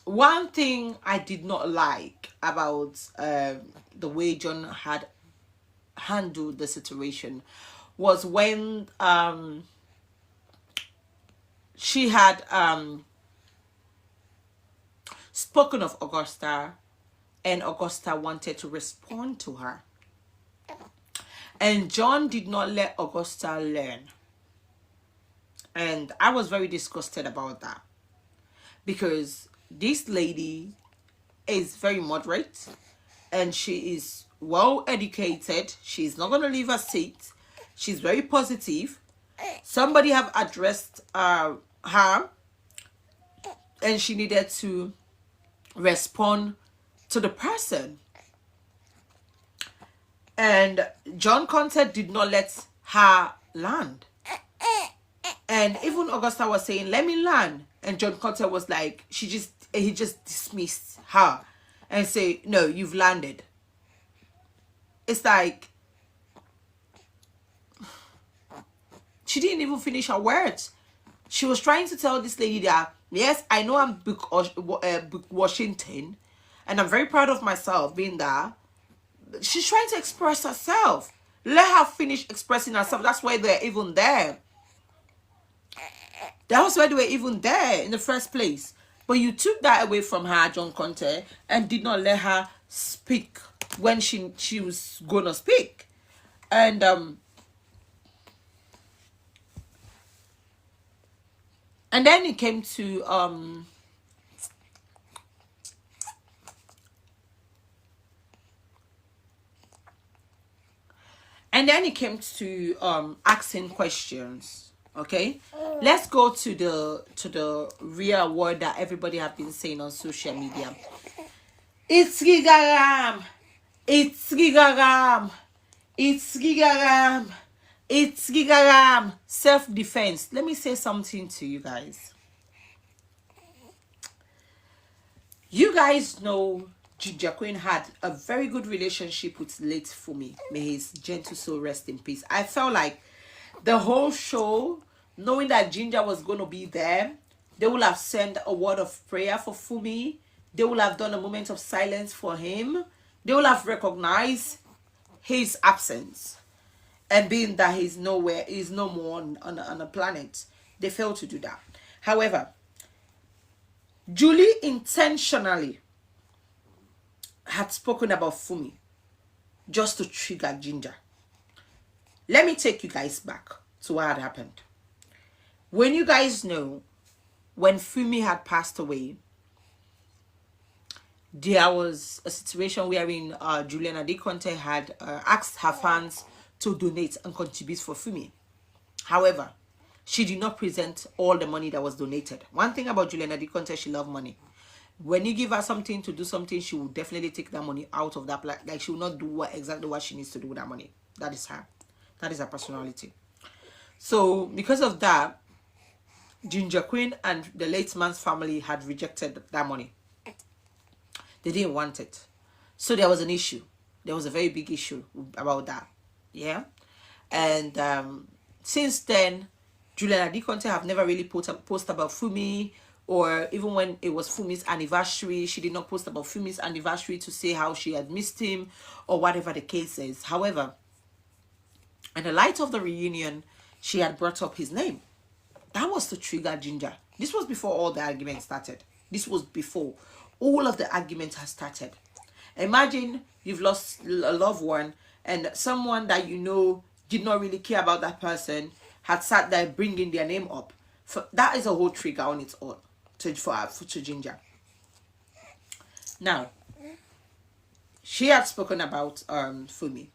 one thing I did not like about the way John had handled the situation was when she had spoken of Augusta, and Augusta wanted to respond to her. And John did not let Augusta learn. And I was very disgusted about that. Because this lady is very moderate. And she is well educated. She's not going to leave her seat. She's very positive. Somebody have addressed her. And she needed to respond to the person. And John Conte did not let her land. And even Augusta was saying, let me land. And John Conte was like, he just dismissed her and say, no, you've landed. It's like, she didn't even finish her words. She was trying to tell this lady that, yes, I know I'm Book Washington, and I'm very proud of myself being there. She's trying to express herself. Let her finish expressing herself. That's why they're even there. That was why they were even there in the first place. But you took that away from her, John Conte, and did not let her speak when she was gonna speak. And then it came to asking questions. Okay, let's go to the real word that everybody have been saying on social media. It's gigaram. It's gigaram. It's gigaram. It's gigaram. Self-defense. Let me say something to you guys. You guys know Ginger Queen had a very good relationship with late Fumi. May his gentle soul rest in peace. I felt like the whole show, knowing that Ginger was going to be there, they will have sent a word of prayer for Fumi. They will have done a moment of silence for him. They will have recognized his absence. And being that he's nowhere, he's no more on a planet, they failed to do that. However, Julie intentionally had spoken about Fumi just to trigger Ginger. Let me take you guys back to what had happened. When you guys know, when Fumi had passed away, there was a situation wherein Juliana De Conte had asked her fans to donate and contribute for Fumi. However, she did not present all the money that was donated. One thing about Juliana De Conte, she loved money. When you give her something to do something, she will definitely take that money out of that. Like she will not do exactly what she needs to do with that money. That is her. That is her personality. So because of that, Ginger Queen and the late man's family had rejected that money. They didn't want it. So there was an issue. There was a very big issue about that. Yeah. And since then, Juliana De Conte have never really post about Fumi, or even when it was Fumi's anniversary, she did not post about Fumi's anniversary to say how she had missed him or whatever the case is. However, in the light of the reunion, she had brought up his name. That was to trigger Ginger. This was before all the arguments started. This was before all of the arguments had started. Imagine you've lost a loved one and someone that you know did not really care about that person had sat there bringing their name up. That is a whole trigger on its own to Ginger. Now, she had spoken about Fumi.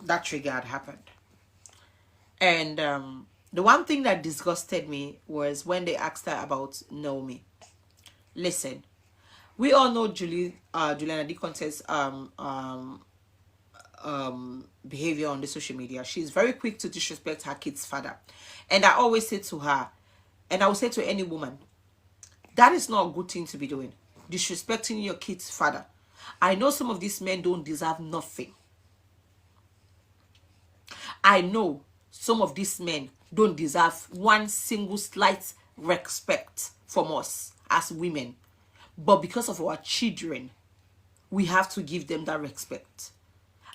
That trigger had happened. And the one thing that disgusted me was when they asked her about Naomi. Listen, we all know Juliana De Conte's behavior on the social media. She's very quick to disrespect her kid's father. And I always say to her, and I will say to any woman, that is not a good thing to be doing. Disrespecting your kid's father. I know some of these men don't deserve nothing. I know some of these men don't deserve one single slight respect from us as women. but because of our children, we have to give them that respect.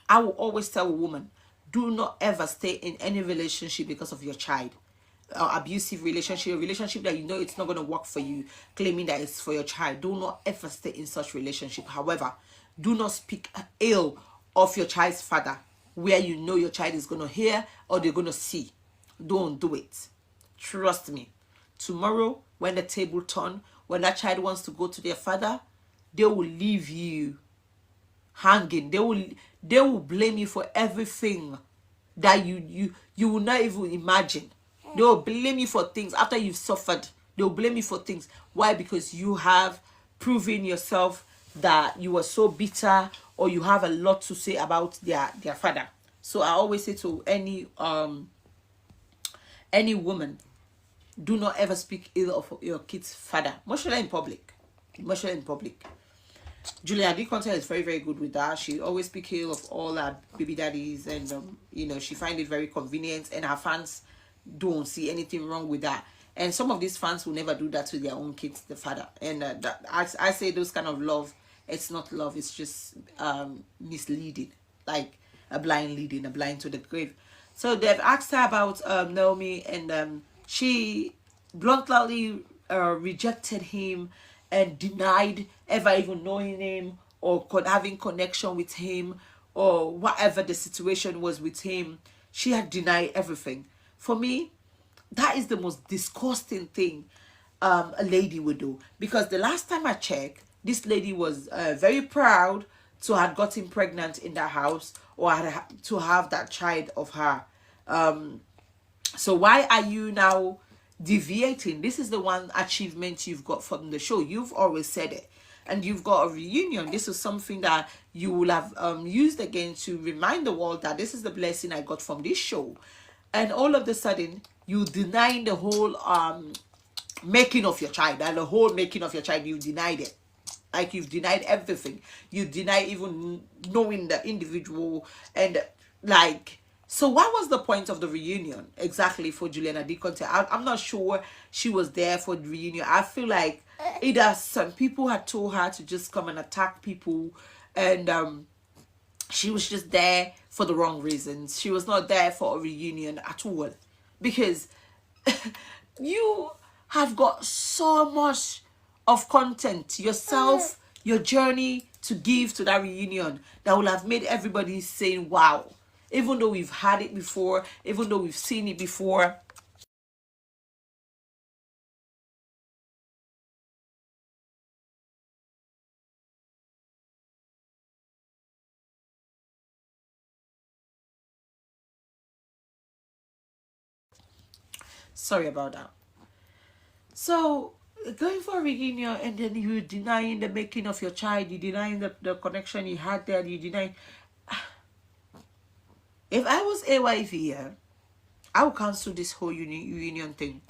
I will always tell a woman, do not ever stay in any relationship because of your child. Abusive relationship, a relationship that you know it's not going to work for you, claiming that it's for your child. Do not ever stay in such relationship. However, do not speak ill of your child's father where you know your child is going to hear or they're going to see. Don't do it. Trust me. Tomorrow, when the table turn, when that child wants to go to their father, they will leave you hanging. They will blame you for everything that you will not even imagine. They will blame you for things after you've suffered. They will blame you for things. Why? Because you have proven yourself that you were so bitter, or you have a lot to say about their father. So I always say to any woman, do not ever speak ill of your kid's father, much less in public. Much less in public. Juliana D. Conte is very, very good with that. She always speaks ill of all her baby daddies, and you know, she finds it very convenient, and her fans don't see anything wrong with that. And some of these fans will never do that to their own kids, the father. And I say those kind of love, it's not love, it's just misleading, like a blind leading, a blind to the grave. So they've asked her about Naomi, and she bluntly rejected him and denied ever even knowing him or having connection with him, or whatever the situation was with him. She had denied everything. For me, that is the most disgusting thing a lady would do. Because the last time I checked, this lady was very proud to have gotten pregnant in that house, or to have that child of her. So why are you now deviating? This is the one achievement you've got from the show. You've always said it. And you've got a reunion. This is something that you will have used again to remind the world that this is the blessing I got from this show. And all of a sudden, you denying the whole making of your child. And the whole making of your child, you denied it. Like, you've denied everything. You deny even knowing the individual. And like, so what was the point of the reunion exactly for Juliana D. Conte? I'm not sure she was there for the reunion. I feel like either some people had told her to just come and attack people, and she was just there for the wrong reasons. She was not there for a reunion at all, because you have got so much of content yourself, your journey to give to that reunion that will have made everybody saying wow. Even though we've had it before, even though we've seen it before. Sorry about that. So, going for a reunion, and then you denying the making of your child, you denying the connection you had there, you denying. If I was AYV here, I would cancel this whole reunion thing.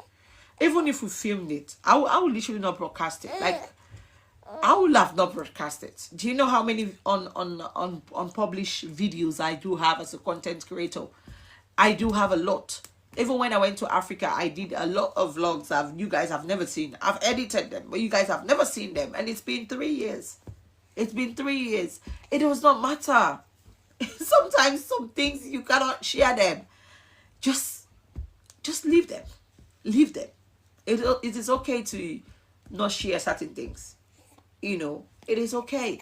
Even if we filmed it, I would literally not broadcast it. Like, I would have not broadcast it. Do you know how many unpublished videos I do have as a content creator? I do have a lot. Even when I went to Africa, I did a lot of vlogs that you guys have never seen. I've edited them, but you guys have never seen them. And it's been 3 years. It's been 3 years. It does not matter. Sometimes some things you cannot share them. Just leave them. Leave them. It is okay to not share certain things. You know, it is okay.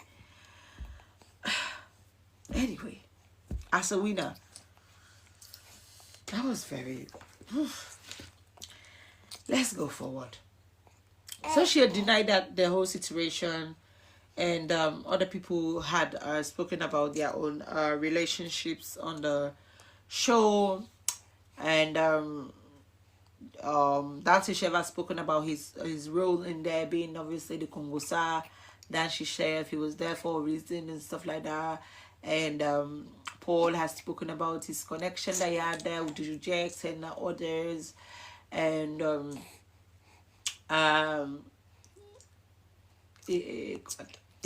Anyway, as a winner, that was very... Let's go forward. So she had denied that the whole situation, and other people had spoken about their own relationships on the show, and Dante Sheva spoken about his role in there, being obviously the Kongosa. Dancy Chef, he was there for a reason and stuff like that. And Paul has spoken about his connection that he had there with the Jax and others. And it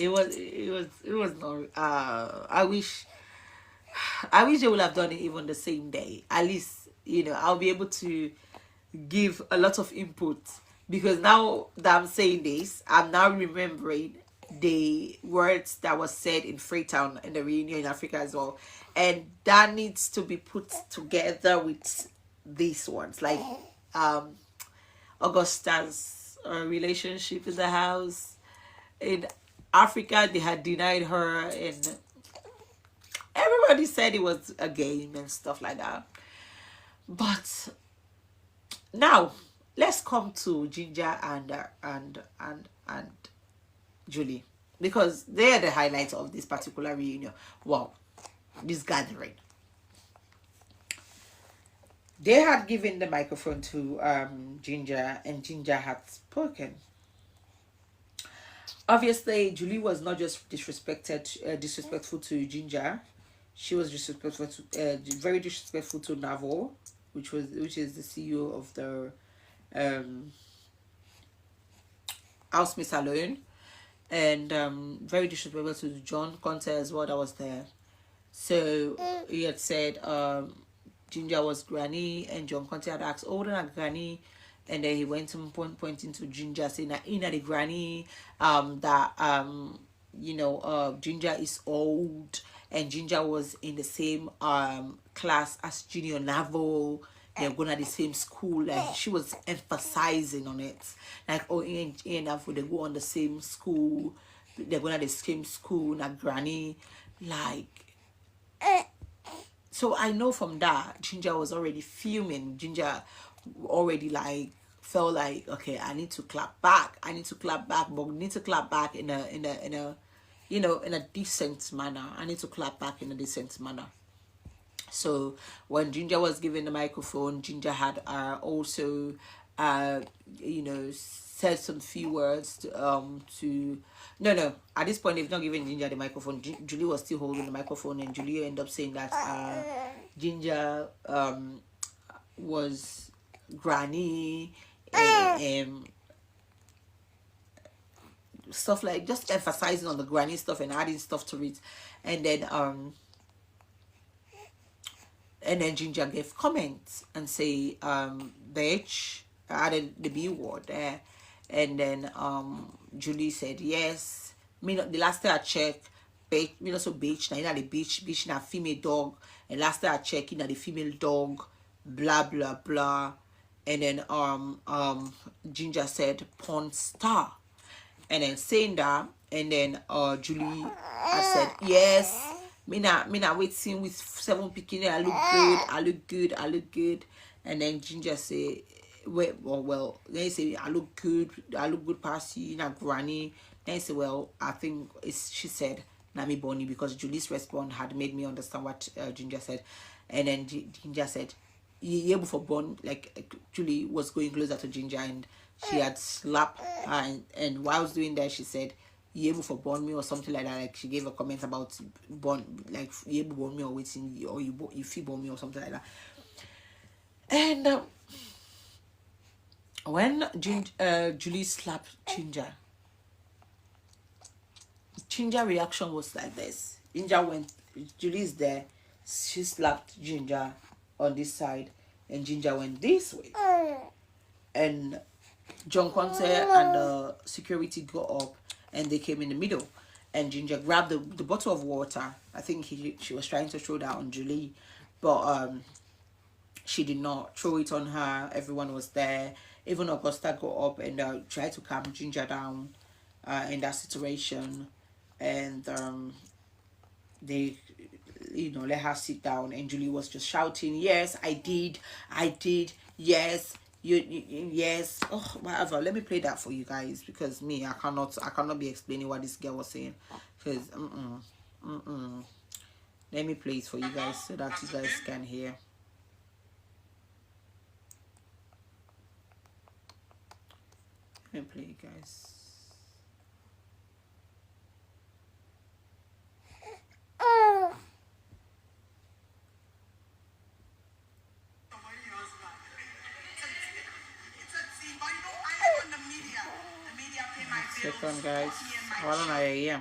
was not. I wish they would have done it even the same day. At least, you know, I'll be able to give a lot of input because now that I'm saying this, I'm now remembering the words that was said in Freetown in the reunion in Africa as well, and that needs to be put together with these ones, like um Augusta's relationship in the house in Africa. They had denied her, and everybody said it was a game and stuff like that. But now let's come to Ginger and Julie, because they are the highlights of this particular reunion. Wow, this gathering. They had given the microphone to Ginger, and Ginger had spoken. Obviously, Julie was not just disrespectful to Ginger. She was disrespectful to, very disrespectful to Navo, which is the CEO of the Housemaid Salone, and very disrespectful to John Conte as well, that was there. So he had said Ginger was Granny, and John Conte had asked, older than Granny, and then he went to pointing to Ginger, saying that in the Granny, that Ginger is old, and Ginger was in the same class as Junior Navo. They're going to the same school. Like, she was emphasizing on it, like, oh, in Navo, they go on the same school, they're going to the same school, not Granny, like. So I know from that, Ginger was already fuming. Ginger already like felt like, okay, I need to clap back. I need to clap back, but we need to clap back in a in a decent manner. I need to clap back in a decent manner. So when Ginger was given the microphone, Ginger had also said some few words to no, at this point they've not given Ginger the microphone. Julie was still holding the microphone, and Julie ended up saying that Ginger was Granny, and stuff, like just emphasizing on the Granny stuff and adding stuff to it. And then Ginger gave comments and say bitch, added the B word there. And then Julie said, yes, me not the last time I checked, bitch, me not so bitch, now you know the bitch na female dog, and last time I checked, you know the female dog, blah blah blah. And then Ginger said porn star. And then saying that, and then Julie I said, yes, me not waiting with 7 picking, I look good. And then Ginger say, well, then he say, I look good past you, not Granny. Then he say, well, I think she said Nami Bonnie, because Julie's response had made me understand what Ginger said. And then Ginger said, you able for born, like Julie was going closer to Ginger, and she had slapped her, and while I was doing that, she said, you able for born me or something like that. Like, she gave a comment about born, like you able born me or waiting, or you feel born me or something like that. And when Julie slapped Ginger reaction was like this. Julie's there, she slapped Ginger on this side, and Ginger went this way, and John Conte and the security got up, and they came in the middle, and Ginger grabbed the bottle of water. I think she was trying to throw that on Julie, but she did not throw it on her. Everyone was there. Even Augusta got up and tried to calm Ginger down in that situation, and they let her sit down, and Julie was just shouting, yes, I did, yes, yes, oh, whatever. Let me play that for you guys, because I cannot be explaining what this girl was saying, because let me play it for you guys so that you guys can hear. Let me play it, guys. Second, guys. I don't know. Yeah.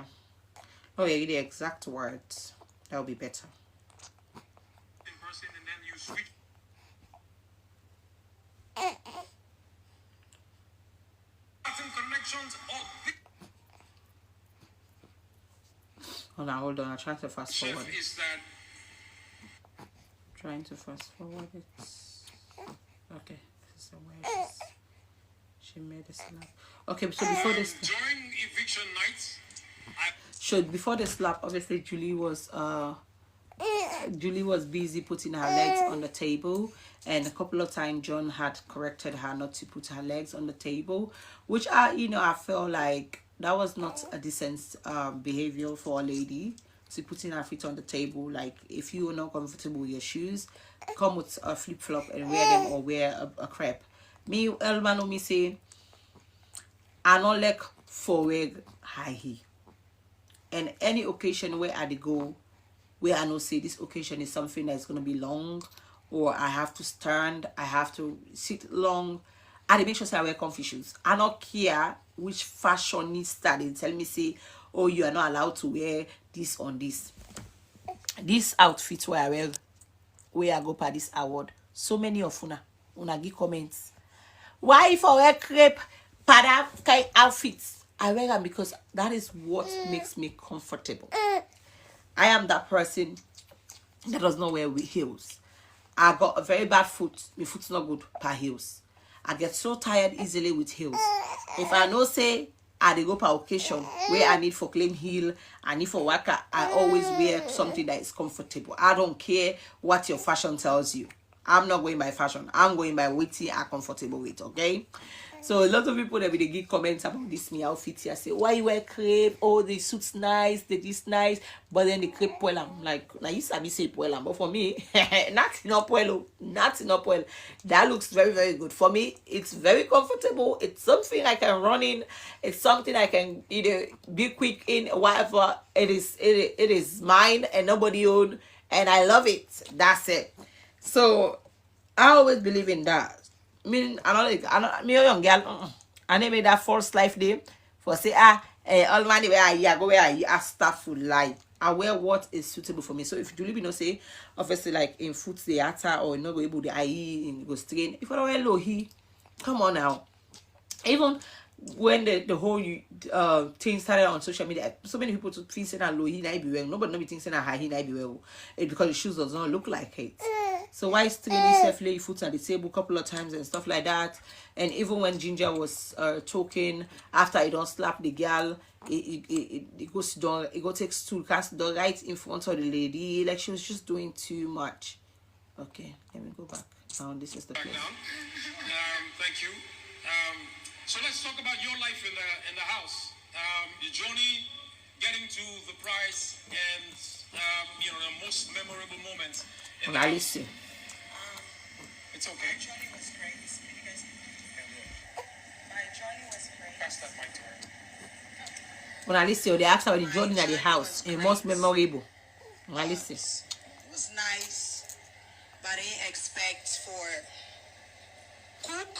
Oh, yeah, the exact words. That'll be better. Oh, now hold on. I'm trying to fast forward. Trying to fast forward it. Okay, this is the way she made a slap. Okay, so before this, during eviction night, before the slap, obviously Julie was busy putting her legs on the table, and a couple of times John had corrected her not to put her legs on the table, which I felt like that was not a decent behavior for a lady to putting her feet on the table. Like, if you are not comfortable with your shoes, come with a flip-flop and wear them, or wear a crepe. Me, Elman, me say, I don't like forward high heel. And any occasion where I go, where I know say this occasion is something that's going to be long, or I have to stand, I have to sit long, I make sure I wear comfy shoes. I don't care which fashionista they tell me say, oh, you are not allowed to wear this on this. This outfit where I wear, where I go for this award, so many of una give comments. Why if I wear crepe for that kind outfits? I wear them because that is what makes me comfortable. I am that person that does not wear heels. I got a very bad foot. My foot's not good per heels. I get so tired easily with heels. If I know say I dey go per occasion where I need for clean heel, I need for waka, I always wear something that is comfortable. I don't care what your fashion tells you. I'm not going by fashion. I'm going by what you are comfortable with, okay? So a lot of people that will give comments about this me outfit here, say, why you wear crepe? Oh, the suit's nice, the this nice, but then the crepe well. I'm like you sabi say well, but for me, nothing up well. That looks very, very good. For me, it's very comfortable. It's something I can run in. It's something I can either be quick in, whatever. It is mine and nobody own, and I love it. That's it. So I always believe in that. Me young girl, I never that false life day for say all money where I go where I stuff full life. I wear what is suitable for me. So if Julie be no say, obviously like in foot theater or not go able the IE in go strain. If I don't wear low he, come on now. Even when the whole thing started on social media, so many people to think that low he might be well. Nobody be thinking that high he might be well. It's because the shoes does not look like it. So why still yourself lay foot on the table a couple of times and stuff like that? And even when Ginger was talking after he don't slap the girl, it goes down. It go takes two cast the right in front of the lady. Like she was just doing too much. Okay, let me go back. Now this is the place. Thank you. So let's talk about your life in the house. Your journey, getting to the prize, and the most memorable moments. Now listen. It's okay. My journey was crazy. My journey was crazy. Pass that mic to her. When I listen, they asked about the journey at the house. The most memorable. When I listen. It was nice, but I didn't expect for cook,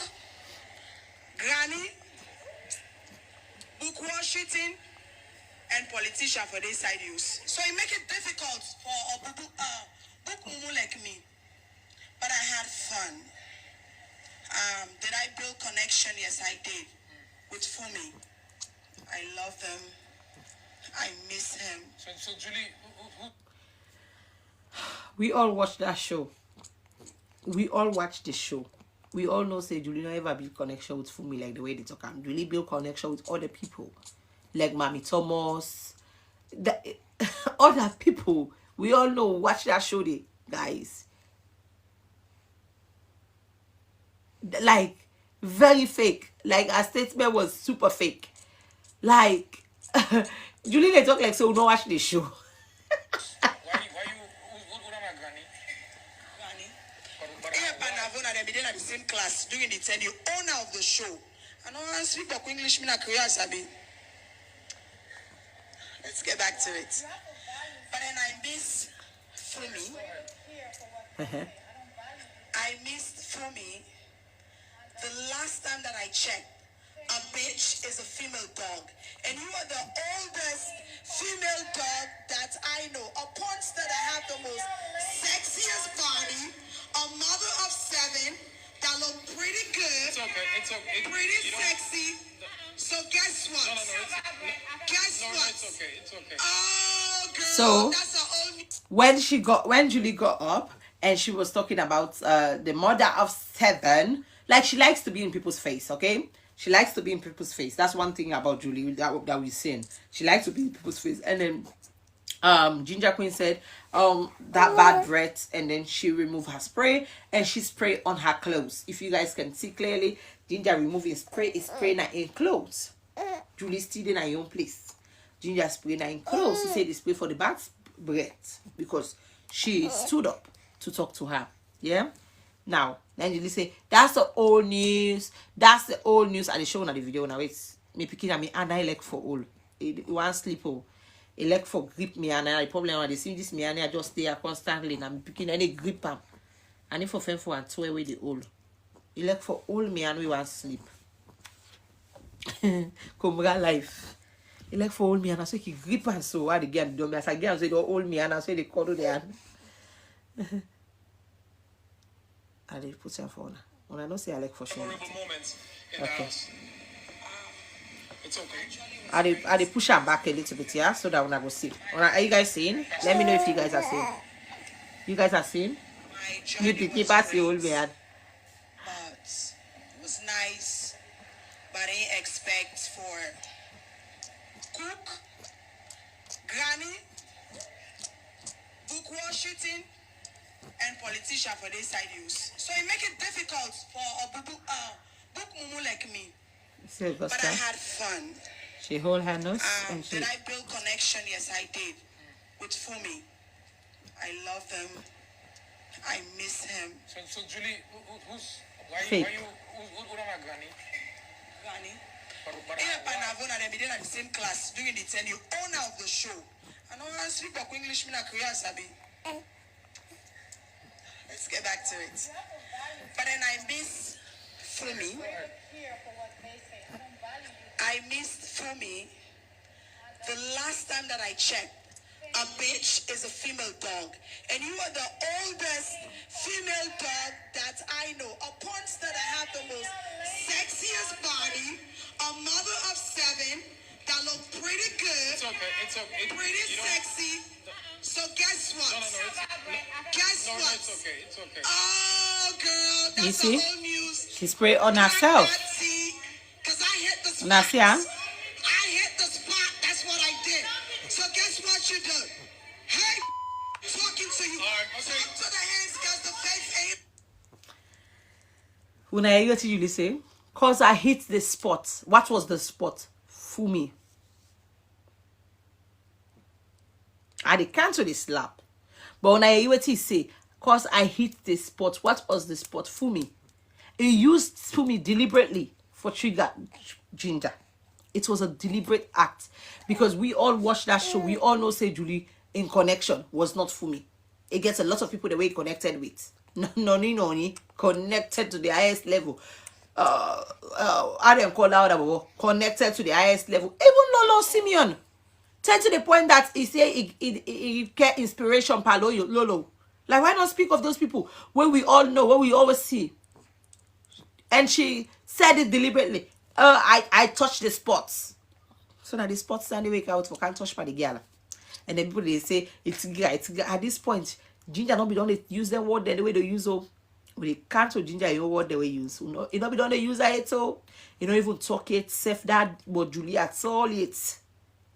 granny, book Washington, and politician for their side use. So it make it difficult for a book mumu like me. But I had fun. Did I build connection? Yes, I did. With Fumi. I love him. I miss him. So Julie, who? We all watch that show. We all watch the show. We all know say Julie never ever build connection with Fumi like the way they talk. Julie build connection with other people. Like Mami Thomas. Other people. We all know, watch that show, guys. Like, very fake. Like, her statement was super fake. Like, Julie, they talk like, so don't watch the show. Why you, who not Granny? Granny? They be at the same class, doing the tell you, owner of the show. I know I speak the English, me na Korean, Sabi. Let's get back to it. But then I miss Fumi. I missed Fumi. The last time that I checked, a bitch is a female dog. And you are the oldest female dog that I know. A porn star that have the most sexiest body, a mother of 7, that look pretty good. It's okay. Pretty sexy. So guess what? No, no, no. Guess No, no, what? it's okay. It's okay. Oh, girl, So that's her own. when Julie got up and she was talking about the mother of 7, like she likes to be in people's face, okay? She likes to be in people's face. That's one thing about Julie that we've seen. She likes to be in people's face. And then Ginger Queen said that bad breath, and then she removed her spray and she sprayed on her clothes. If you guys can see clearly, Ginger removing spray is spraying her in clothes. Julie still in her own place. Ginger spraying her in clothes. She said they spray for the bad breath because she stood up to talk to her. Yeah. Now then Julie say that's the old news. That's the old news. And they show on the video now. It's me picking at me and I like for all. It one sleep all. It like for grip me and I problem when they see this me and I just stay constantly and I'm picking any grip am. And if for fem for and throw away the old. It like for all me and we want sleep. Come life. It like for all me and I say he grip and so what the girl do me as I get say don't hold me and I say they cuddle the hand. I did put her for when I don't say I like for sure. Memorable moments in the Okay. house. It's okay. I push her back a little bit, yeah, so that when I go see. Are you guys seeing? Let me know if you guys are seeing. You guys are seeing? My You journey keep was us the old great, man. but it was nice. But I didn't expect for cook, granny, book Washington, and politician for their side use. So it make it difficult for a book mumu like me. See, But I had fun. she hold her nose and she Did I build connection? Yes, I did. With Fumi. I love him. I miss him. So Julie, why Fake. you who am I granny? Granny. But Yeah, Panavona, they did at the same class during the tenure, owner of the show. I know I speak about English, me Korea, Sabi. Let's get back to it. But then I miss Fumi. I missed Fumi. The last time that I checked, a bitch is a female dog. And you are the oldest female dog that I know. A porn star that have the most sexiest body, a mother of 7, that look pretty good, it's okay. It's okay. pretty You know- sexy. So guess what? No, Guess no, what? it's okay. It's okay. Oh, girl, You that's see? the whole news. she spray on herself. Because I hit the spot. Now see, huh? I hit the spot. That's what I did. So guess what you do? Hey, talking to you. All right, okay. Talk to the hands because the face ain't. When I hear what Julie say, cause I hit the spot. What was the spot? Fumi. I dey cancel the slap. But when I hear what he say, cause I hit the spot. What was the spot? Fumi. He used Fumi deliberately for trigger Ginger. It was a deliberate act because we all watched that show. We all know say Julie in connection was not Fumi. It gets a lot of people the way he connected with. Noni connected to the highest level. I didn't call out about connected to the highest level. Even Lolo Simeon. Tell to the point that he say he get inspiration by Lolo. Like why not speak of those people when we all know, when we always see? And she said it deliberately. I touched the spots. So that the spots stand wake out for can't touch by the girl. And then people they say it's at this point, Ginger not be done they use them word the way they use oh. But they can't to Ginger your word the way use. You know, it not be done they use it so you don't even talk it, self that but Julie at all it.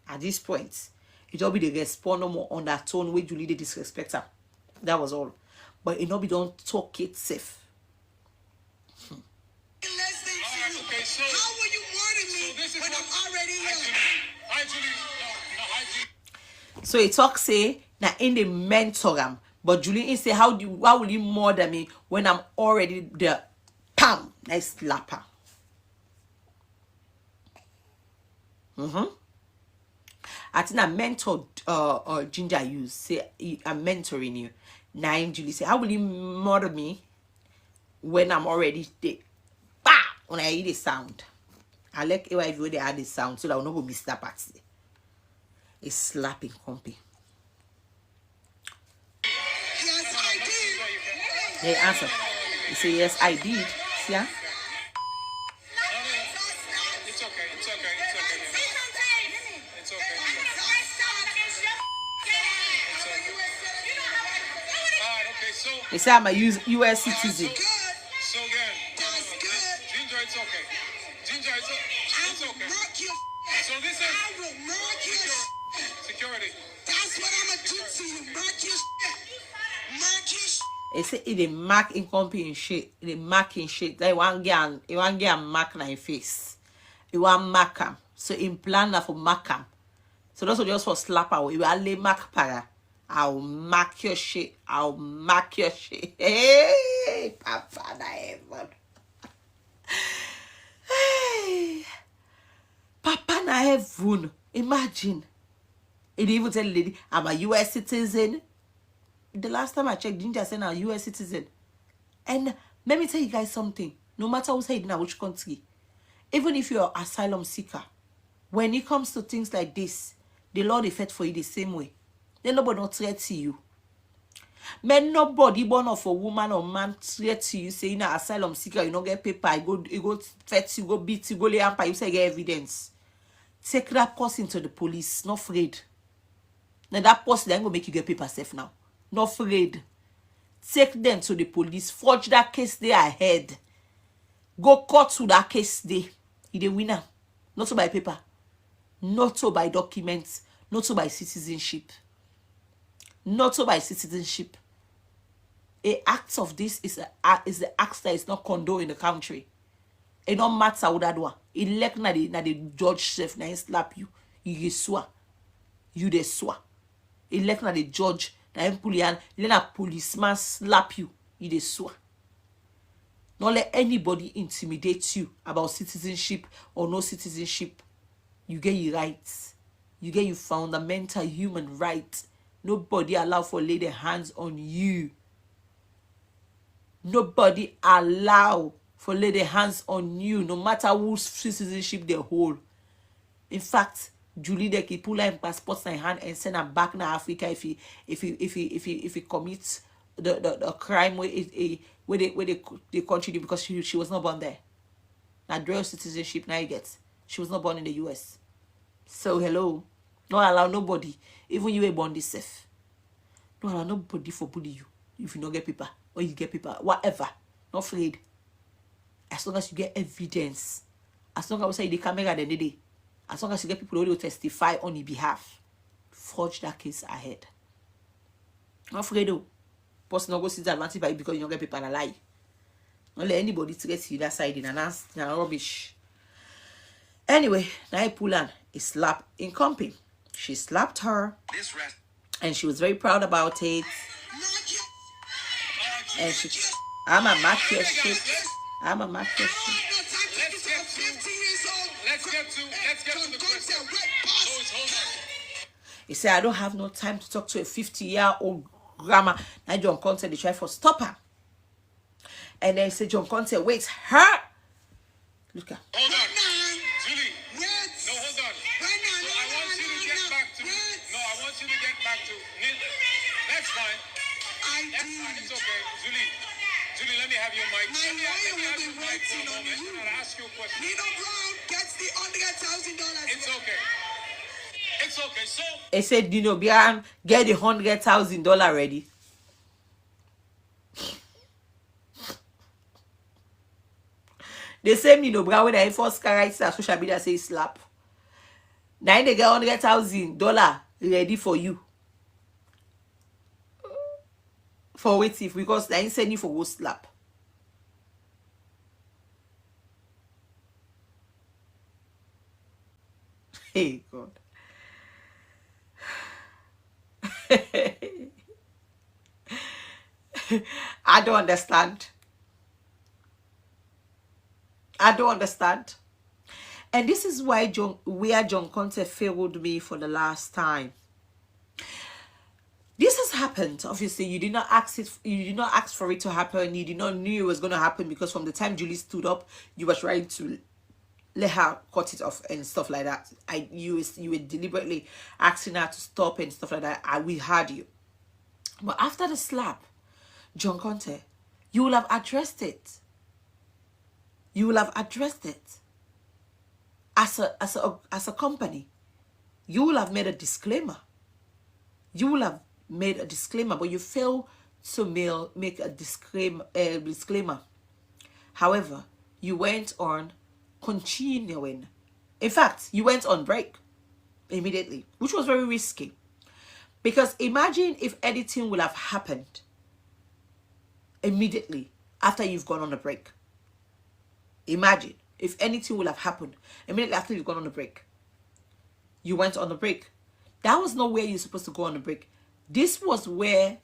At this point, it all be the respond no more on that tone where Julie they disrespect her. That was all. But it not be done talk it safe. Listening to All right, you. okay, so- How will you warning So me this is when what I'm already Hi, here? Julie. Hi, Julie. No, hi, Julie. So he talk say na in the mentor am, but Julie say how will you murder me when I'm already there? Pam, nice slapper. I think a mentor Ginger use say I'm mentoring you. Now Julie say how will you murder me when I'm already there? Bah! When I hear the sound, I like if they add the sound so that I will not go miss that part. It's slapping compy. Yes, I did. They answer. You say yes, I did. See ya? It's okay. It's okay. It's They say I'm a US citizen. So good. That's good. Ginger, it's okay. Ginger, it's I will okay. mark your So this is I will mark your security. That's what I'm gonna do to you. Mark your Mark your They say it they mark in company shit. They mark in shit. They want get mark na in face. You want mark 'em. So in plan na for mark 'em. So that's what just for slap away. You will lay mark para. I'll mark your shit. I'll mark your shit. Hey, Papa na heaven. Hey, Papa na heaven. Imagine. It even tell the lady, I'm a US citizen. The last time I checked, Ginger said I'm a US citizen. And let me tell you guys something. No matter who's heading in which country, even if you're an asylum seeker, when it comes to things like this, the Lord is fit for you the same way. Then nobody not threat to you. Man, nobody born of a woman or man threat to you saying an asylum seeker, you don't get paper, you go threat you, go beat you, go lay up, you say get evidence. Take that person to the police, not afraid. Now that person then go make you get paper safe now. Not afraid. Take them to the police, forge that case they ahead. Go court to that case day. You the winner. Not so by paper. Not so by documents. Not so by citizenship. Not so by citizenship. A act of this is the act that is not condoned in the country. It don't matter what that do. Elect na the judge self na slap you. You swear. You the swear. Elect na the judge na police let a policeman slap you. You the swear. Don't let anybody intimidate you about citizenship or no citizenship. You get your rights. You get your fundamental human rights. Nobody allowed for lay their hands on you. Nobody allowed for lay their hands on you, no matter whose citizenship they hold. In fact, Julie they can pull her passports in hand and send her back to Africa if he commits the crime where they continue because she was not born there. Now dual citizenship now you get. She was not born in the US. So hello. Not allow nobody, even you were born this safe. Don't allow nobody for bully you if you don't get paper or you get paper, whatever. Not afraid. As long as you get evidence, as long as you say the camera the day, as long as you get people who will testify on your behalf, forge that case ahead. Not afraid though. Person not go see the advantage by because you don't get paper and lie. Don't let anybody threat you that side in and that's rubbish. Anyway, now I pull on a slap in company. She slapped her and she was very proud about it. And she, I'm a mark your shit. I'm a mark your shit. Let's get to the question. Hold on. He said, I don't have no time to talk to a 50-year-old grandma. Now John Conte, they try for stop her. And then he said, John Conte, wait, her. Look at. Hold on. Julie. No, hold on. I want you to get back to No, I want you to get back to That's fine. That's fine. It's okay. Julie, let me have your mic. Let me have your mic for a moment. I'll ask you a question. Nino Brown gets the $100,000. It's okay. It's okay. So He said, Dino Brown, get the $100,000 ready. They say Nino Brown when I first character on social media say slap. Now they get $100,000 ready for you. For waiting because they ain't sending you for go slap. Hey God. I don't understand. And this is why John Conte failed me for the last time. This has happened. Obviously, you did not ask it. You did not ask for it to happen. You did not knew it was going to happen because from the time Julie stood up, you were trying to let her cut it off and stuff like that. You were deliberately asking her to stop and stuff like that. We heard you. But after the slap, John Conte, you will have addressed it. You will have addressed it. As a company, you will have made a disclaimer. You will have made a disclaimer, but you fail to make a disclaimer. However, you went on continuing. In fact, you went on break immediately, which was very risky. Because imagine if editing would have happened immediately after you've gone on a break. Imagine if anything would have happened immediately after you've gone on a break. You went on a break. That was not where you're supposed to go on a break. This was where,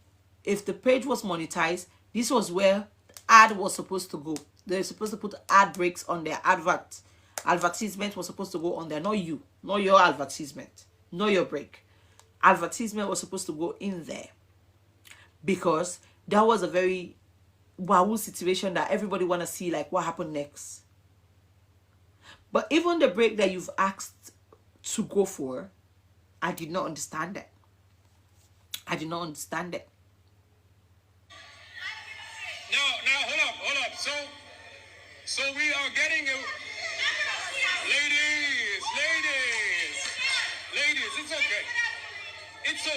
if the page was monetized, this was where ad was supposed to go. They're supposed to put ad breaks on their advert. Advertisement was supposed to go on there, not you, not your advertisement, not your break. Advertisement was supposed to go in there, because that was a very wow situation that everybody want to see, like what happened next. But even the break that you've asked to go for, I did not understand it. I did not understand it. Now, hold up. So we are getting a... Ladies, it's okay. It's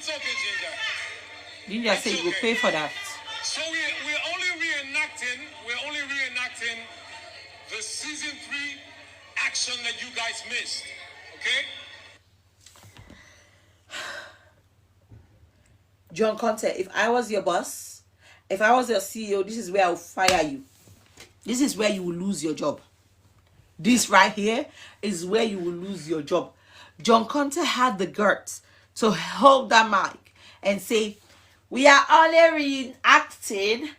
okay, Ginger. Ginger said we'll pay for that. So we're only reenacting the season 3 action that you guys missed. Okay? John Conte, if I was your boss, if I was your CEO, this is where I'll fire you. This is where you will lose your job. This right here is where you will lose your job. John Conte had the guts to hold that mic and say, we are only reenacting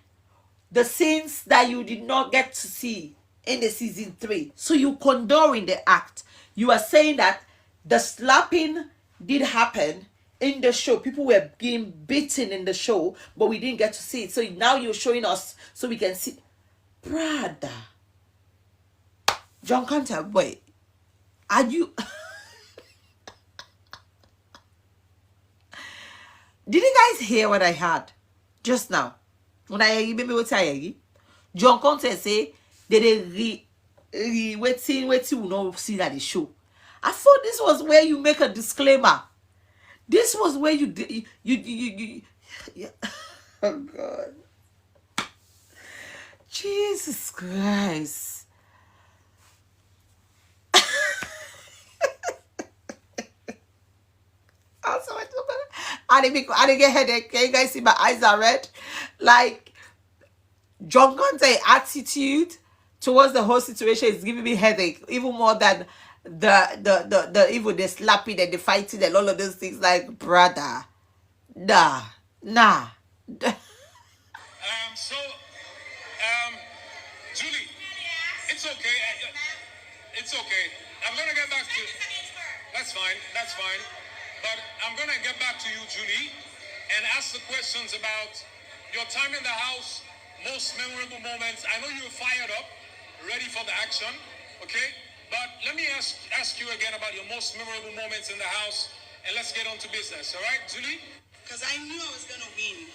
the scenes that you did not get to see in the season 3. So you condoning the act. You are saying that the slapping did happen in the show. People were being beaten in the show, but we didn't get to see it. So now you're showing us so we can see. Brother. John Conte, wait. Are you... Did you guys hear what I had just now? When I maybe what I John Conte say they waiting will not see that the show. I thought this was where you make a disclaimer. This was where you yeah. Oh God. Jesus Christ. Also, I didn't get headache. Can you guys see my eyes are red? Like, John Conte's attitude towards the whole situation is giving me headache, even more than even the slapping and the fighting and all of those things. Like, brother, nah. Julie, it's okay. It's okay. I'm gonna get back to. That's fine. But I'm going to get back to you, Julie, and ask the questions about your time in the house, most memorable moments. I know you were fired up, ready for the action, okay? But let me ask you again about your most memorable moments in the house, and let's get on to business, all right, Julie? Because I knew I was going to win.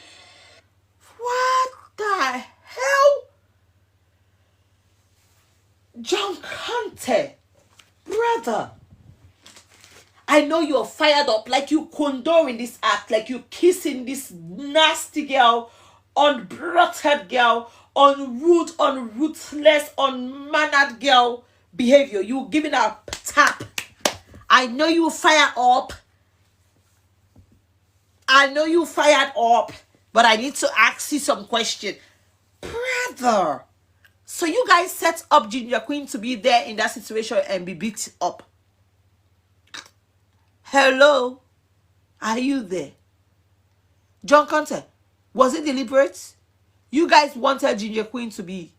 What the hell? John Conte, brother. I know you're fired up, like you condoning this act, like you kissing this nasty girl, unbroughted girl, unrude, unruthless, unmannered girl behavior. You giving her a tap. I know you fired up. But I need to ask you some question. Brother. So you guys set up Ginger Queen to be there in that situation and be beat up. Hello? Are you there? John Conte, was it deliberate? You guys wanted Ginger Queen to be...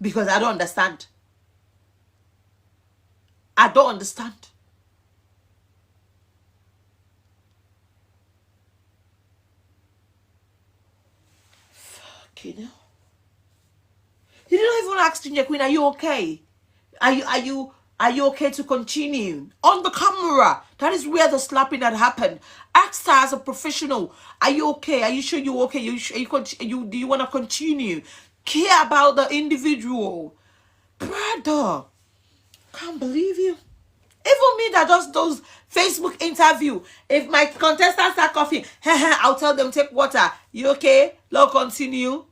Because I don't understand. Fucking hell. You didn't even ask Ginger Queen, are you okay? Are you okay to continue? On the camera. That is where the slapping had happened. Ask her as a professional. Are you okay? Are you sure you're okay? Do you want to continue? Care about the individual. Brother. Can't believe you. Even me that just does Facebook interview, if my contestants are coughing, I'll tell them, take water. You okay? Lord, continue.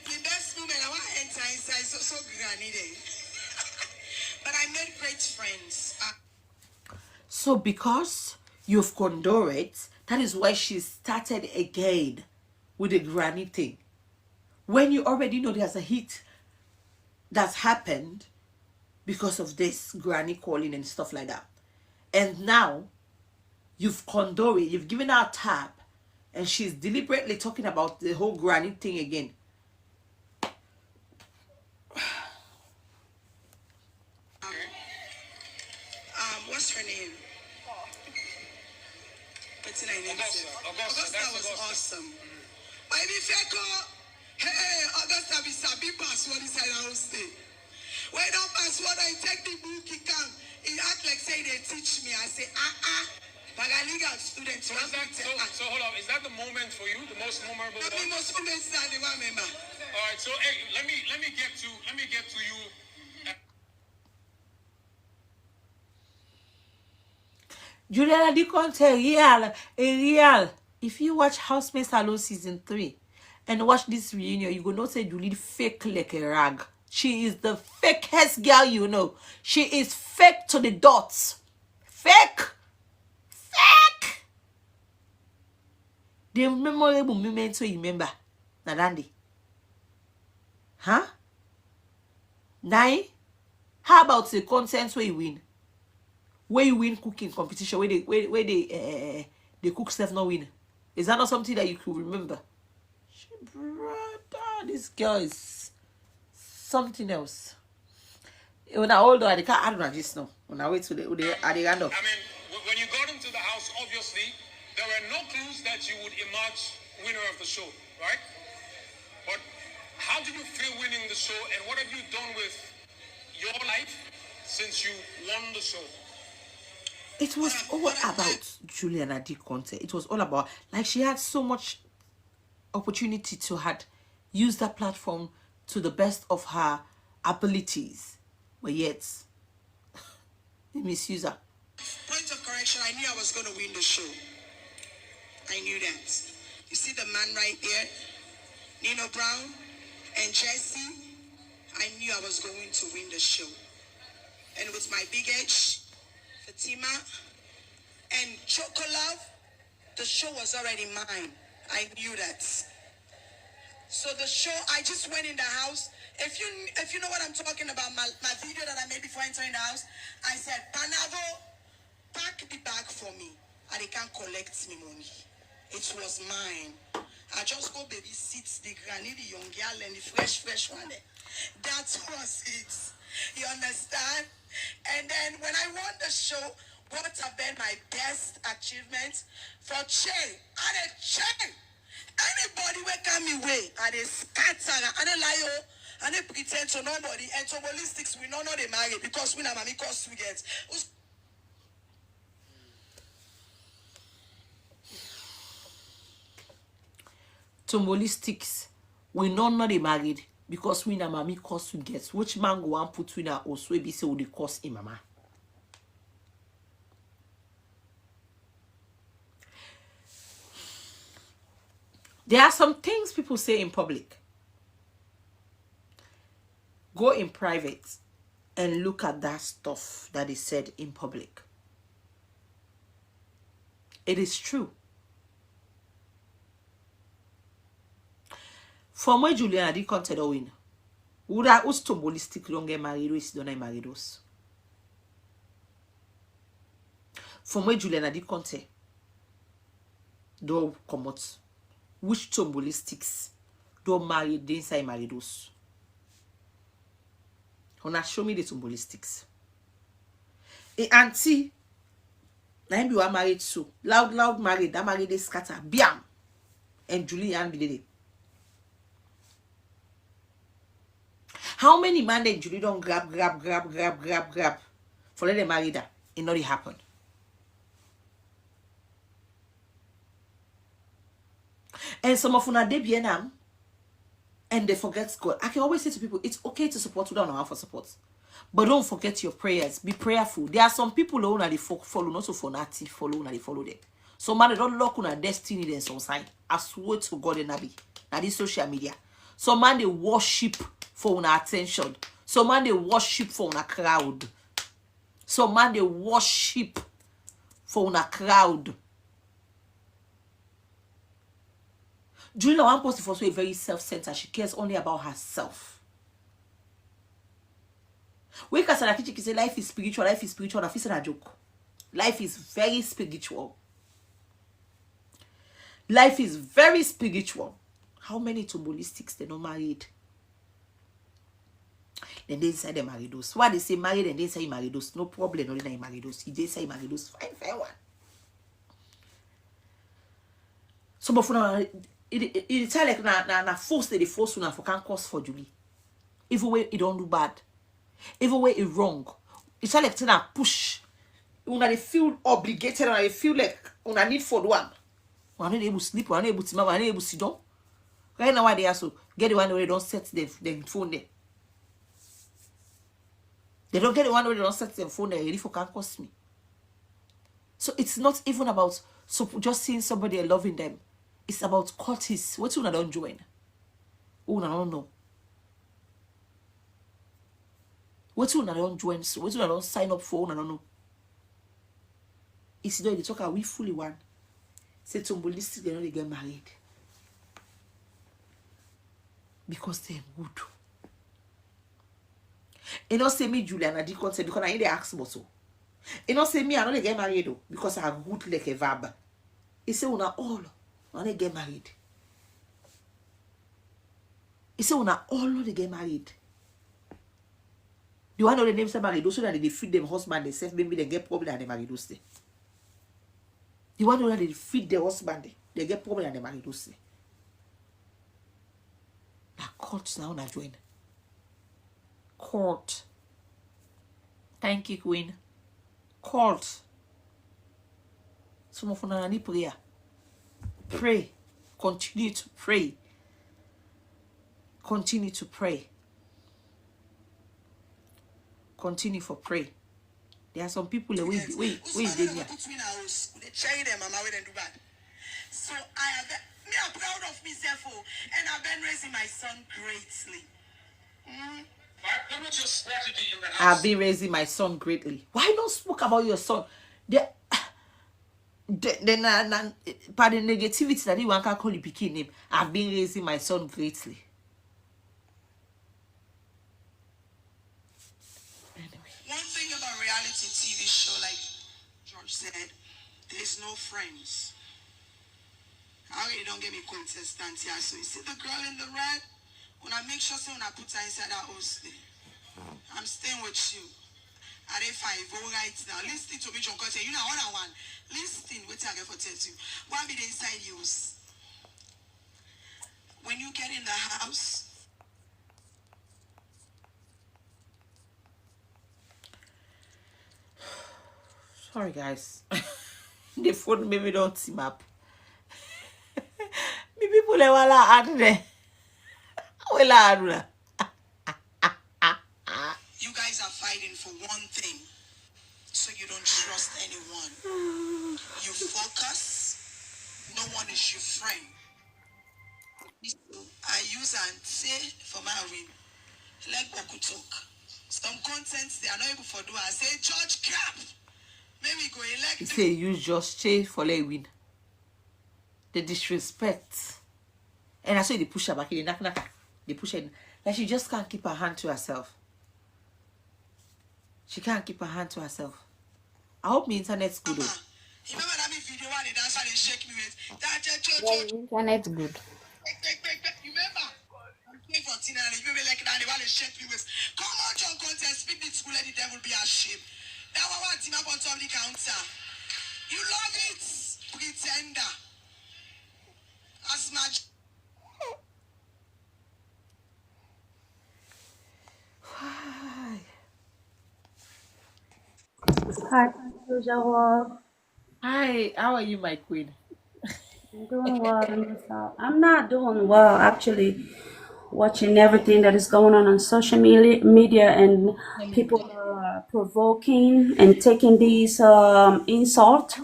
The best moment I want to enter inside so granny there. But I made great friends. So because you've condoned it, that is why she started again with the granny thing. When you already know there's a hit that's happened because of this granny calling and stuff like that. And now you've condoned it, you've given her a tap, and she's deliberately talking about the whole granny thing again. What's her name? What's her name? Augusta was awesome. I be feko. Hey, Augusta be sabi password inside our stay. When that password, I take the book, he come. He act like say they teach me. I say, but I legal student. So hold on. Is that the moment for you? The most memorable one? The most moments that they want remember. All right. So hey, let me get to you. Juliana Di Conte, real. If you watch Housemaid Salone season 3 and watch this reunion, you go not say Julie fake like a rag. She is the fakest girl you know. She is fake to the dots. Fake. The memorable moment to remember. Nadandi. Huh? Nine? How about the content where you win? Where you win cooking competition, where they cook stuff not win. Is that not something that you could remember? Brother, this girl is something else. When I hold on, I can't add on this now. When I wait to the at the end of. I mean, when you got into the house, obviously there were no clues that you would emerge winner of the show, right? But how did you feel winning the show, and what have you done with your life since you won the show? It was all about Juliana Di Conte. It was all about, like, she had so much opportunity to had use that platform to the best of her abilities, but yet they misuse her. Point of correction, I knew I was going to win the show. I knew that. You see the man right there, Nino Brown and Jesse. I knew I was going to win the show. And with my big edge, Fatima, and Chocolove, the show was already mine. I knew that. So the show, I just went in the house. If you know what I'm talking about, my video that I made before entering the house, I said, Panavo, pack the bag for me, and they can't collect me money. It was mine. I just go babysit the granny, the young girl, and the fresh one. That was it. You understand? And then when I won the show, what have been my best achievement for Che? And a Che. Anybody will come me way, and they scatter, and they lie, and they pretend to nobody. And to ballistics, we know they marry because we na mommy cause we get. Tombolistics, we know they married because we na mommy cause we get. Which man go and put we na also be say we cause him mama. There are some things people say in public. Go in private and look at that stuff that is said in public. It is true. From where Juliana Di Conte do win, would I also ballistic longer married is don't I marry those? From where Juliana Di Conte do come out, which tombolistics do marry the inside marry those? Ona show me the tombolistics. A auntie, na him be one married so loud married, that married they scatter, biam, and Juliana be there. How many man that Julie don't grab for let them marry that? It not happen. And some of una they bien am and they forget God. I can always say to people, it's okay to support. We don't know how for support. But don't forget your prayers. Be prayerful. There are some people who are follow, not so for nothing, follow, they follow them. So man, they don't look on a destiny then some sign. I swear to God and Nabi. Now this social media. So man, they worship for una attention. So man, they worship for una crowd. So man, they worship for una crowd. Julia, one person is also very self-centered. She cares only about herself. We can say life is spiritual. Life is spiritual. That is a joke. Life is very spiritual. Life is very spiritual. How many tombolistics they not married? Then they say they married those. Why they say married and they say married those? No problem. No, they married those. They say married those. Fine, fair one. So, but for now, it tell like na force the force una for can cause for Julie. Even way it don't do bad. Even way it wrong. It's like thing a push. Una they feel obligated and they feel like una need for one. Una not able to sleep, una not able to move, una not able to sit down. Right now why they are so get the one where they don't set the phone there. They don't get the one where they don't set their phone there ready for can cost me. So it's not even about just seeing somebody and loving them. It's about courtesy. What you don't join? Oh, no, no. What you don't join? So what you don't sign up for? No, no, no. It's not they talk. We fully one. Say tombolistic, they know they get married because they're good. You know, say me, Julian, I did consent because I need the ask so. You know, say me, I know they get married though because I have good like a verb. He say una all. When they get married. He said, when all they get married. The one know the names are married, so that they feed them husband, they say maybe they get problem and they marry those day. The one know that they feed their husband, they get problem and they marry those day. Now court now na join. Court. Thank you, Queen. Court. Some of them need prayer. Pray. Continue to pray. Continue to pray. Continue for pray. There are some people that wait. So I'm proud of myself, and I've been raising my son greatly. What was your strategy in the house? I've been raising my son greatly. Why don't speak about your son? By the negativity that you can call you picking name, I've been raising my son greatly. Anyway. One thing about reality TV show, like George said, there's no friends. I really don't get me contestants here. So you see the girl in the red? When I make sure when I put her inside that house, I'm staying with you. I didn't find vote right now. Listen to me, John. You know what I want. Listen, wait till I get for tell you. Why be the inside use? When you get in the house. Sorry, guys. The phone maybe don't team up. Me people are all out there. Well, out. You guys are fighting for one thing, so you don't trust anyone. You focus, no one is your friend. I use and say for my win, like Boku talk. Some contents they are not able to do. I say, George Cap, maybe go elect. You say you just chase for let win. The disrespect. And I say they push her back in the knock. They push her in. Like she just can't keep her hand to herself. She can't keep her hand to herself. I hope my internet's good. You remember that video where they dance and they shake me with that Internet's good. You remember? I'm playing for Tina and you like that they want to shake me with. Come on, John Contest, speak the school, let the devil be ashamed. That was what team up on top of the counter. You love it, pretender. As much. Hi, Pantoja. Well, Hi, how are you, my queen? I'm doing well and yourself. I'm not doing well, actually. Watching everything that is going on social media and Telling people you. are provoking and taking these insult,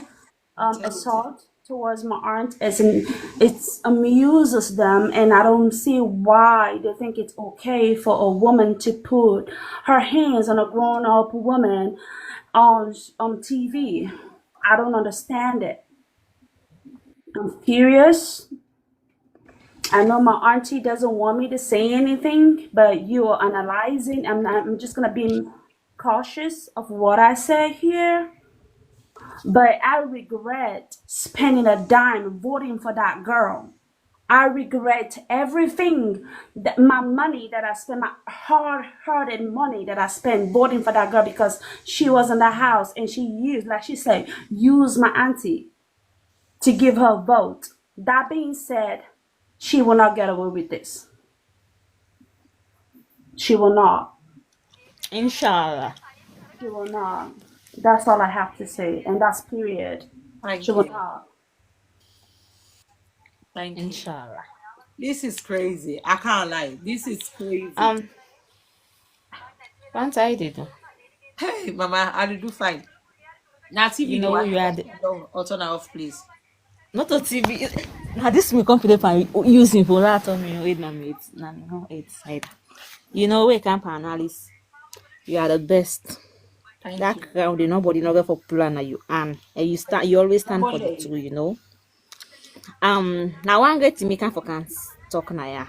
I'm telling you. assault towards my aunt as in it amuses them, and I don't see why they think it's okay for a woman to put her hands on a grown-up woman on TV. I don't understand it. I'm furious. I know my auntie doesn't want me to say anything, but you are analyzing. I'm just gonna be cautious of what I say here. But I regret spending a dime voting for that girl. I regret everything that my money that I spent, my hard-earned money that I spent voting for that girl because she was in the house and she used, like she said, use my auntie to give her vote. That being said, she will not get away with this. She will not. Inshallah. She will not. That's all I have to say, and that's period. She Thank will you. not. Thank you. Inshallah. This is crazy. I can't lie. This is crazy. Um, once I did. Hey, Mama, I will do fine. Now, You TV, they know want you had to turn her off, please. not a TV. Now this me confident and using for that on me. Wait, no, mate. No, it's side. You know we camp analysis. You are the best. Thank That you. crowd, nobody know for plan you and you stand. You always stand for the Nobody. two. You know. Now one get to me can for can talk na ya.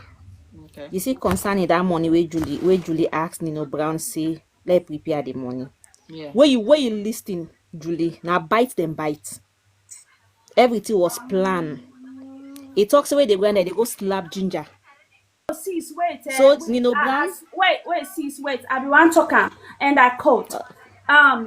Okay. You see, concerning that money where Julie asked Nino Brown say let prepare the money. Yeah. Where you listing Julie now bite them bite. Everything was planned. It talks away the ground that they go slap Ginger. Sis, wait, So wait, Nino Brown, wait, sis, wait. I be one talker, and I quote.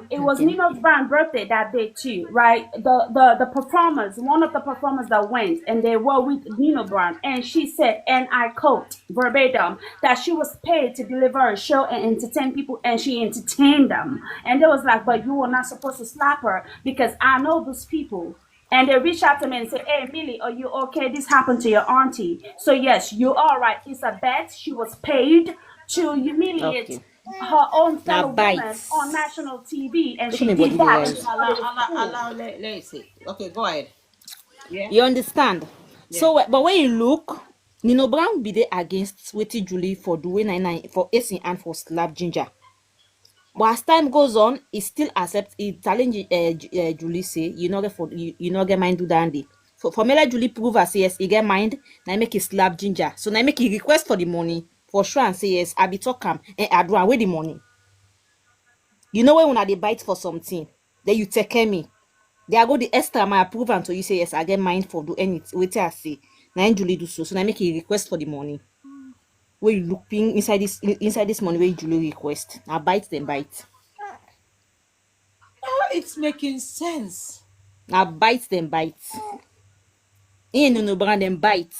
It was okay, Nino Brown's birthday that day too, right? The performers, one of the performers that went, and they were with Nino Brown, and she said, and I quote verbatim, that she was paid to deliver a show and entertain people, and she entertained them. And they was like, but you were not supposed to slap her because I know those people. And they reach out to me and say, hey, Millie, are you okay? This happened to your auntie. So, yes, you are right. It's a bet. She was paid to humiliate okay. her own Now fellow woman on bites. national TV. And Look at she me body did the that. And Okay, she rise. thought it was cool. let's see. Okay, go ahead. Yeah. You understand? Yeah. So, but when you look, Nino Brown be there against Sweetie Julie for doing 99 for AC and for slap Ginger. But as time goes on, he still accept he challenge Julie say you not get mind do dandy. For me let Julie prove her say yes, he get mind, now make he slap Ginger. So now make he request for the money for sure and say yes, I be talk am and I do away the money. You know when una dey bite for something, then you take care me. They are go the extra my approve am to you say yes, I get mind for do anything. Wait till I say. Now Julie do so. So now make a request for the money. Where you looking inside this money where Julie request. Now bite them bite. Oh, it's making sense. Now bite them bite. No brand them bite.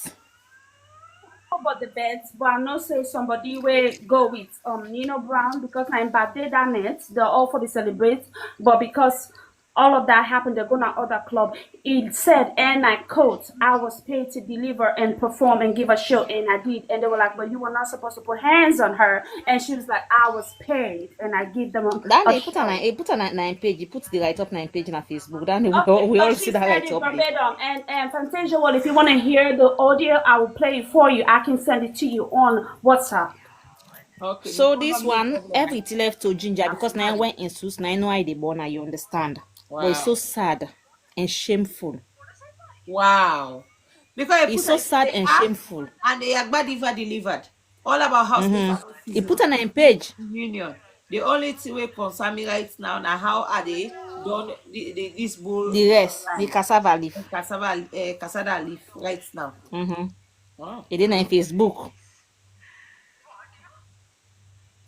About the bets, but I know say somebody will go with Nino Brown because I'm birthday that night. They're all for the celebrate, but because all of that happened, they're going to other club. It said, and I quote, I was paid to deliver and perform and give a show, and I did. And they were like, but you were not supposed to put hands on her. And she was like, I was paid, and I give them Then a they show. put a nine page. He put the write up 9 page on Facebook. Then Okay, we but all see she that said write it up there. verbatim. And Fantasia, well, if you want to hear the audio, I will play it for you. I can send it to you on WhatsApp. Okay, no So this problem, no one, problem. everything left to Ginger I'm because now I smiling. went in sus, now I know I the born, now you understand. But it's so Wow. sad and shameful. Wow. Because they It's put so her, sad they and asked shameful. and the Yagba delivered. All about how state He season put a 9 page. union. The only thing we concern me right now now how are they done this bull The rest, the line cassava leaf. cassava leaf right now. Wow. It did in Facebook.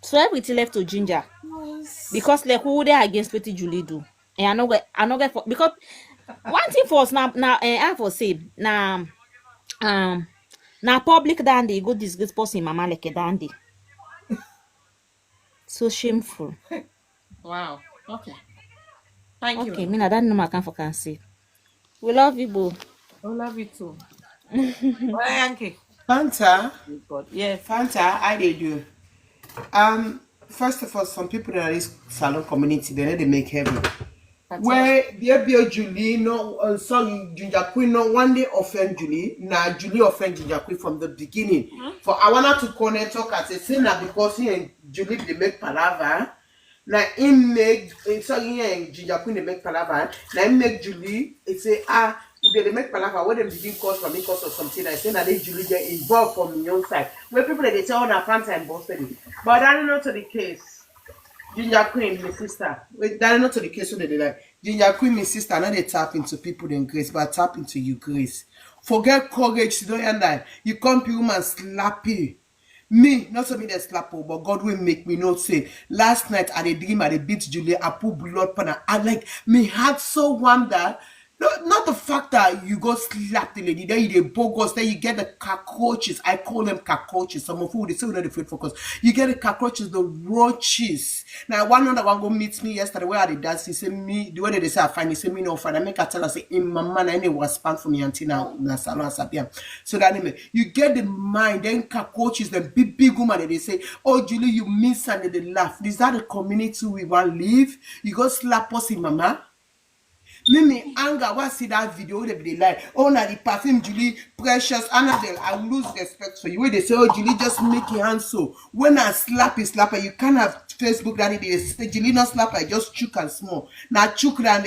So everything left to Ginger. Yes. Because like who they against what Julie do. And I know for because one thing for us now I for say um now public dandy go disgrace person mama like a dandy. So shameful. Wow. Okay. Thank you. Okay, me na that number can for can see. We love you, boo. I love you too. Oh, Yankee. Fanta, God. Yes. Fanta, I did do. First of all, some people in this salon community they know they make heaven. That's all. Where there be a Julie, no, sorry, Ginger Queen, no one day offend Julie. Now Julie offend Ginger Queen from the beginning. For I wanted to connect talk as a sinner because he and Julie they make palaver. Now him make sorry he and Ginger Queen they make palaver. Now him make Julie it say they make palaver when they begin cause for me cause or something. I say that they Julie get involved from the young side. Where people they tell on our fans and bossy. But that's not to the case. Ginger Queen, my sister. Wait, that's not to the case. So they like Ginger Queen, my sister. Now they tap into people in grace, but tap into you grace. Forget courage. You don't understand. You come to woman slap you. Me, not so me that slap her, but God will make me not say. Last night I had a dream, I had beat Julia, I put blood on her. I like me had so wonder. Not the fact that you go slap the lady, then you get bogus, then you get the cockroaches. I call them cockroaches. Some of you they say we're not afraid focus. You get the cockroaches, the roaches. Now one other one go meet me yesterday where I did dance. He said me the way they say I find. He said me no find. I make her tell her say in my man I was span for me until now na salon sapia. So that anyway, you get the mind. Then cockroaches, the big woman that they say, oh Julie, you miss and they laugh. Is that the community we want live? You go slap us in mama. Me anger what see that video they be like oh na the perfume Julie precious Annabelle I lose respect for you where they say oh Julie just make your hand so when I slap you can't have Facebook that they say Julie not slap I just chook and small now chook and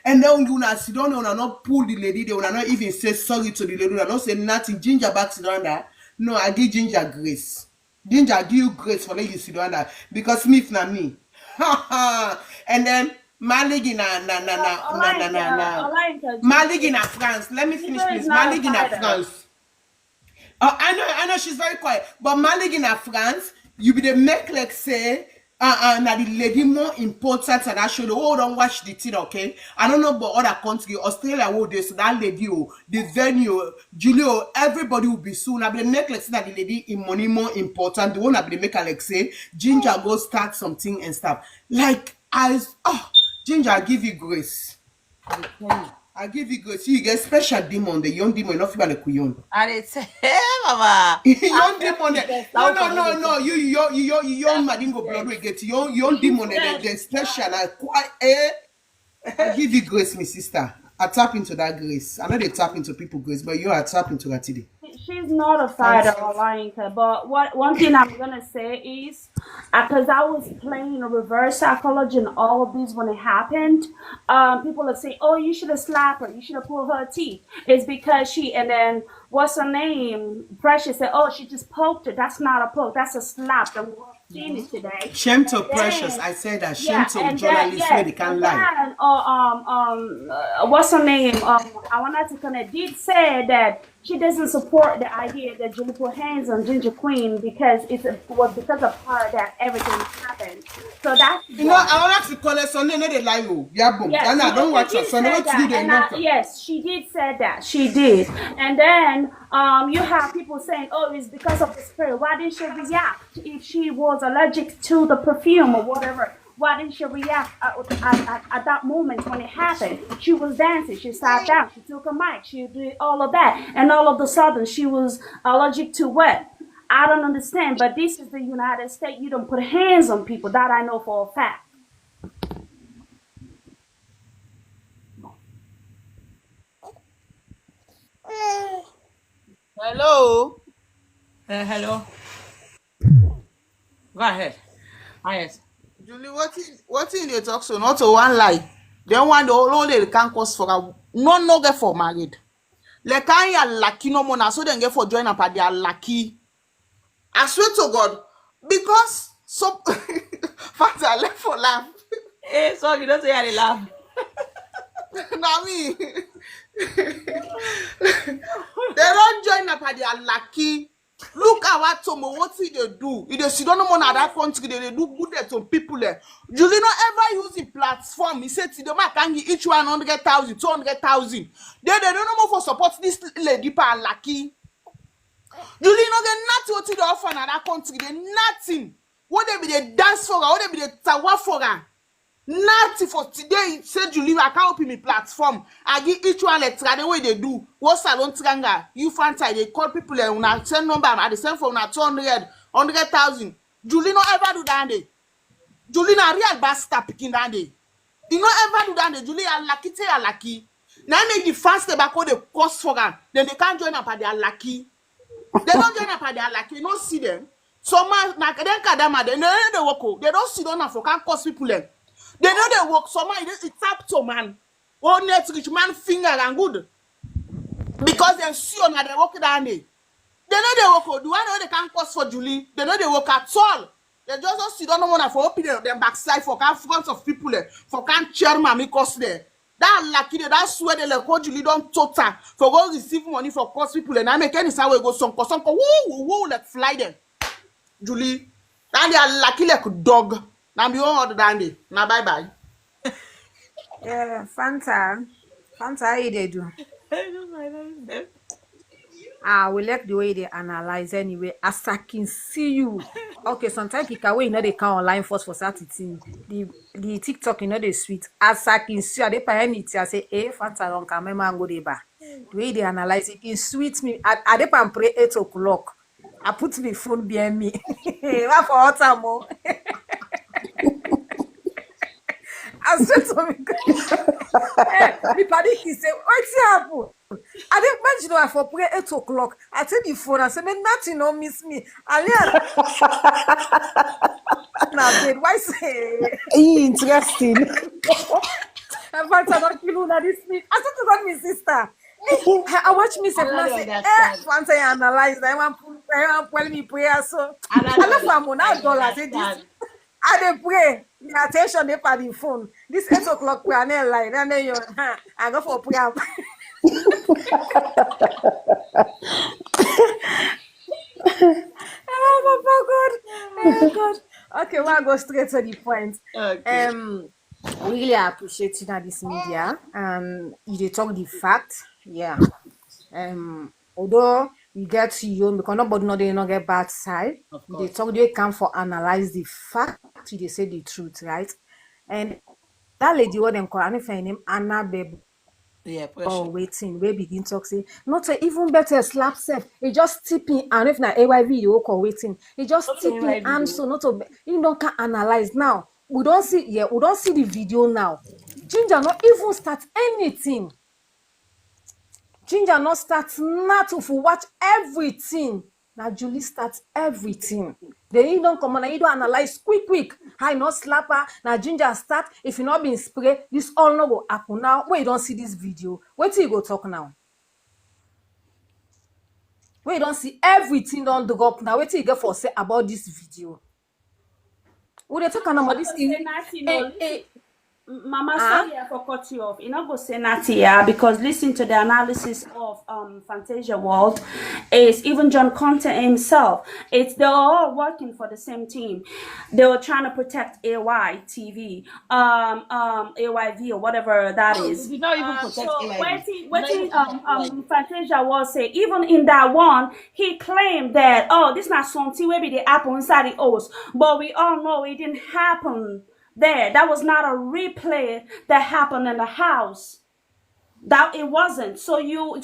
and then you na sit down una not pull the lady they will not even say sorry to the lady una not say nothing Ginger back sit down there no I give Ginger grace Ginger give you grace for letting you sit down there because me if na me and then Maligi Maligi na France. Let me finish please. Maligi na France. Oh, I know she's very quiet. But Maligi na France, you be the make like say na the lady more important and actually oh don't watch the thing, okay? I don't know about other country, Australia will do so that lady the venue, Julio, everybody will be soon. I be the make like say that the lady in money more important. The one I be the make like say Ginger go start something and stuff. Like Ginger, I give you grace. I give you grace. You get special demon, the young demon, not feel like kuyon. And it's hey, mama. Young demon, no. You young madingo blood we get. Young demon, the special. I give you grace, my sister. I tap into that grace. I know they tap into people grace, but you are tap into that today. She's not a fighter or lying, but one thing I'm gonna say is, because I was playing a reverse psychology and all of these when it happened, people are saying, "Oh, you should have slapped her. You should have pulled her teeth." It's because and then what's her name? Precious said, "Oh, she just poked her. That's not a poke. That's a slap." And we're seeing it today. Shame to Precious. I said that. Shame to journalists where they can't lie. What's her name? I wanted to connect. Did say that she doesn't support the idea that Julie put hands on Ginger Queen because it was because of her that everything happened. So that's I want to call her Sunday. No, they lie. Yeah, boom. yes, I don't watch her. Sunday. What do they know? Yes, she did say that. She did. And then you have people saying, "Oh, it's because of the spirit." Why didn't she react if she was allergic to the perfume or whatever? Why didn't she react at that moment when it happened? She was dancing. She sat down. She took a mic. She did all of that. And all of a sudden, she was allergic to what? I don't understand. But this is the United States. You don't put hands on people. That I know for a fact. Hello. Hello. Go ahead. Yes. Julie, what in they talk so not to one lie. Then one the whole they can cause for a no get for married. Like I are lucky no more now, so then get for join up at they are lucky. I swear to God, because so fast I left for laugh. Hey, sorry, don't say I laugh. Now me. They don't join up at they are lucky. Look at what Tomo, what they do. If they see don't know at that country, they do good to people there. Julie not ever use the platform. He said to them, I can give each 100,000, 200,000. They don't know more for support this lady pa lucky. Julie not get nothing what they offer in that country. They nothing. What they be they dance for her, what they be they tawa for her. Nothing for today. Say Julie, I can't open my platform. I give each one like the way they do. What salon tranga? You fancy they call people and una send number at the same phone at 100,000. Julie not ever do that day. Julie na real bastard picking that day. You not ever do that day. Julie are lucky, say are lucky. Now make the fast tobacco the cost for them. Then they can't join up at their lucky. They don't join up at their lucky. You don't see them. So man, na then kadama they work. They don't sit down for can't cost people them. They know they work. So man, it's up to man. One net rich man finger and good. Because they see on they work down there. They know they work. Do I know they can't cost for Julie? They know they work at all. They just don't sit down on for open them backside for can't front of people there. For can't chairman me cost there. That lucky that's where they like what Julie don't total for go receive money for cost people and I make any say we go some woo like fly them. Julie, now they are lucky like a dog. Now be all other than they. Now bye bye. Yeah, Fanta. Fanta, how you dey do? We like the way they analyze anyway. As I can see you. Okay, sometimes you can wait, you know they come online first for certain. The TikTok, you know they sweet. As I can see, they pay anything. I say, Fanta don't come, my man go dey ba. The way they analyze it sweet me. I dey pan pray 8 o'clock. I put my phone behind me. What for hot time more? I said to me, the panic is say, what's happen? I didn't mention I for pray 8 o'clock. I take the phone, I said, nothing don't miss me. Alian, now, why say? Interesting. In fact, I don't feel that this me. I said to God, my sister. I watch me say, once I analyze, I want to me prayer. So I love my money dollars. I dey pray. The attention they for the phone. This 8 o'clock prayer line, and then I go for prayer. Oh God. Okay, we'll go straight to the point. Okay. Really appreciate you at this media. You dey talk the fact, yeah. Although we get to you because nobody know they not get bad side. They talk they come for analyze the fact. They say the truth, right? And that lady what them call, I don't find name Anna Babe. Yeah, Oh, waiting, we begin talk say not a even better slap self. It just tipping and if na AYV you call waiting. It just tipping and so not to you don't can analyze now. We don't see the video now. Ginger not even start anything. Ginger not start nothing for watch everything. Now Julie starts everything. Then you don't come on and you don't analyze quick. I not slap her. Now Ginger start. If you not been spray, this all no go happen now. Where you don't see this video. Wait till you go talk now. Where you don't see everything don't go up now. Wait till you get for say about this video. We they talk about this thing. Mama, sorry I forgot you off. You know, go say that here because listen to the analysis of Fantasia World is even John Conte himself. They're all working for the same team. They were trying to protect AY TV, AYV or whatever that is. Did not even protect AYV. Waiting, Fantasia World say even in that one he claimed that this not something where the apple inside the house, but we all know it didn't happen. That was not a replay that happened in the house. That it wasn't. So you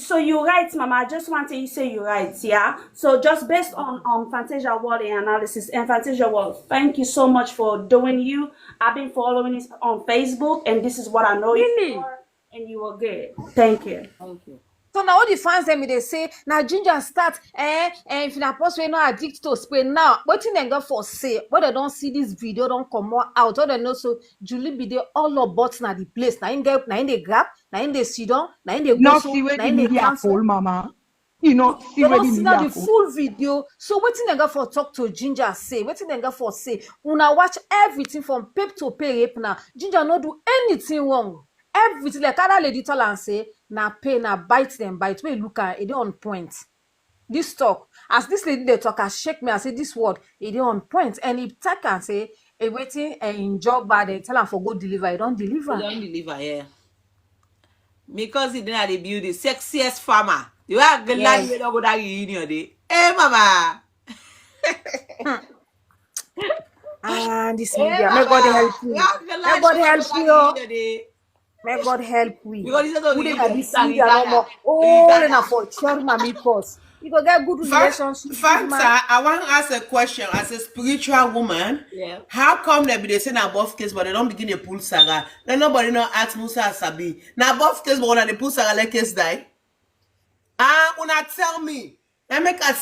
right, Mama. I just want to say you right, yeah. So just based on Fantasia World analysis and Fantasia World, thank you so much for doing you. I've been following this on Facebook, and this is what I know you for, and you were good. Thank you. Thank you. So now all the fans them they say now Ginger start if you post we not addicted to spray now. What thing they go for say? But they don't see this video don't come more out. Or they know so Julie be there all about na the place. Now in the grab, now in the sit down, now in the go Not so, see where now the in the media cancel. full, Mama. You not see They where don't the see now the media full. full video. So what thing they go for talk to Ginger say? What thing they go for say? Una watch everything from pape to pape now. Ginger not do anything wrong. Everything like other lady tell and say na pay na bite them bite. When you look at it on point. This talk as this lady they talk, I shake me. I say this word it on point. And if take and say a waiting and in job bad they tell her for go deliver. You don't deliver. You don't deliver, yeah. Because he didn't have build the sexiest farmer. You are glad you don't go that reunion day. Hey, Mama. And man, this media. May God help we. May God help we. Oh. May God help we. Because he said, oh, Who dey you na get this Gaga. media no more. Oh, na for cherry mami pause. You go get good relationship, good man. Fanta, I want to ask a question as a spiritual woman. Yeah. How come they say na above case, but they don't begin to pull saga? Then nobody not ask Musa Asabi. Na above case, but when they pull saga, like case die. Ah, una tell me. Let me say.